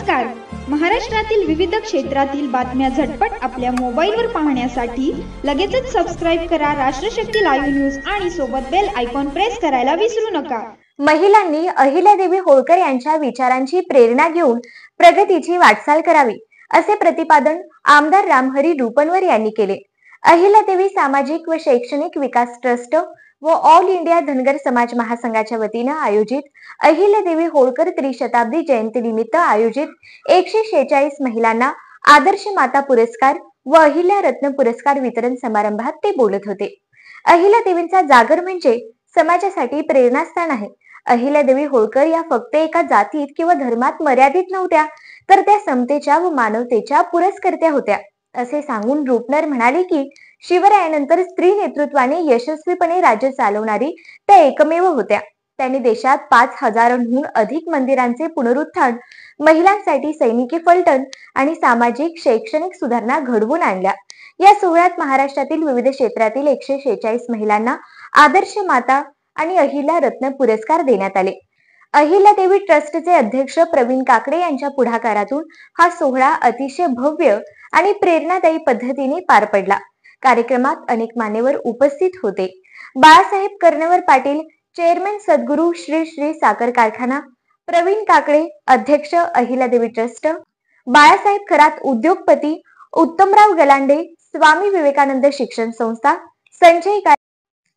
नमस्कार. महाराष्ट्रातील विविध क्षेत्रातील बातम्या झटपट आपल्या मोबाईलवर पाहण्यासाठी लगेचच सबस्क्राईब करा राष्ट्रशक्ती लाईव्ह न्यूज आणि सोबत बेल आयकॉन प्रेस करायला विसरू नका. महिलांनी अहिल्यादेवी होळकर यांच्या विचारांची प्रेरणा घेऊन प्रगतीची वाटचाल करावी असे प्रतिपादन आमदार रामहरी रुपनवर यांनी केले. अहिल्यादेवी सामाजिक व शैक्षणिक विकास ट्रस्ट व ऑल इंडिया धनगर समाज महासंघाच्या वतीने आयोजित अहिल्यादेवी होळकर त्रिशताब्दी जयंती निमित्त आयोजित 146 महिलांना आदर्श माता पुरस्कार व अहिल्या रत्न पुरस्कार वितरण समारंभात ते बोलत होते. अहिल्यादेवींचा जागर म्हणजे समाजासाठी प्रेरणास्थान आहे. अहिल्यादेवी होळकर या फक्त एका जातीत किंवा धर्मात मर्यादित नव्हत्या, तर त्या समतेच्या व मानवतेच्या पुरस्कर्त्या होत्या असे सांगून रुपनर म्हणाले की शिवरायानंतर स्त्री नेतृत्वाने यशस्वीपणे राज्य चालवणारी त्या एकमेव होत्या. त्यांनी देशात 5,000हून अधिक मंदिरांचे पुनरुत्थान, महिलांसाठी सैनिकी फलटण आणि सामाजिक शैक्षणिक सुधारणा घडवून आणल्या. या सोहळ्यात महाराष्ट्रातील विविध क्षेत्रातील 146 महिलांना आदर्श माता आणि अहिल्या रत्न पुरस्कार देण्यात आले. अहिल्यादेवी ट्रस्टचे अध्यक्ष प्रवीण काकडे यांच्या पुढाकारातून हा सोहळा अतिशय भव्य आणि प्रेरणादायी पद्धतीने पार पडला. कार्यक्रमात अनेक मान्यवर उपस्थित होते. बाळासाहेब कर्णवर पाटील, चेअरमन सद्गुरू श्री श्री साखर कारखाना, प्रवीण काकडे अध्यक्ष अहिल्यादेवी ट्रस्ट, बाळासाहेब खरात उद्योगपती, उत्तमराव गलांडे स्वामी विवेकानंद शिक्षण संस्था, संजय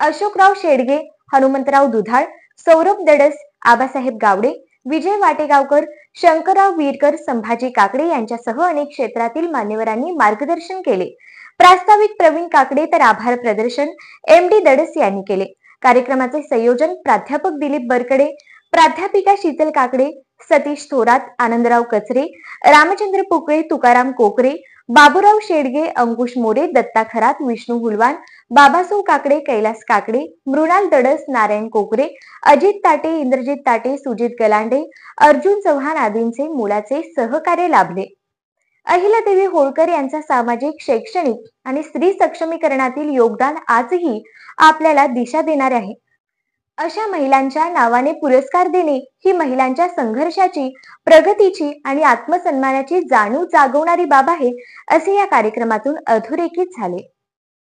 अशोकराव शेडगे, हनुमंतराव दुधाळ, सौरभ दडस, आबासाहेब गावडे, विजय वाटेगावकर, शंकरराव वीरकर, संभाजी काकडे यांच्यासह अनेक क्षेत्रातील मान्यवरांनी मार्गदर्शन केले. प्रास्ताविक प्रवीण काकडे तर आभार प्रदर्शन MD दडस यांनी केले. कार्यक्रमाचे संयोजन प्राध्यापक दिलीप बरकडे, प्राध्यापिका शीतल काकडे, सतीश थोरात, आनंदराव कचरे, रामचंद्र पुकळे, तुकाराम कोकरे, बाबूराव शेडगे, अंकुश मोरे, दत्ता खरात, विष्णू हुलवान, बाबासो काकडे, कैलास काकडे, मृणाल दडस, नारायण कोकरे, अजित ताटे, इंद्रजित ताटे, सुजित गलांडे, अर्जुन चव्हाण आदींचे मोलाचे सहकार्य लाभले. अहिल्यादेवी होळकर यांचा सामाजिक, शैक्षणिक आणि स्त्री सक्षमीकरणातील योगदान आजही आपल्याला दिशा देणारे आहे. अशा महिलांच्या नावाने पुरस्कार देणे ही महिलांच्या संघर्षाची, प्रगतीची आणि आत्मसन्मानाची जाणीव जागवणारी बाब आहे असे या कार्यक्रमातून अधोरेखित झाले.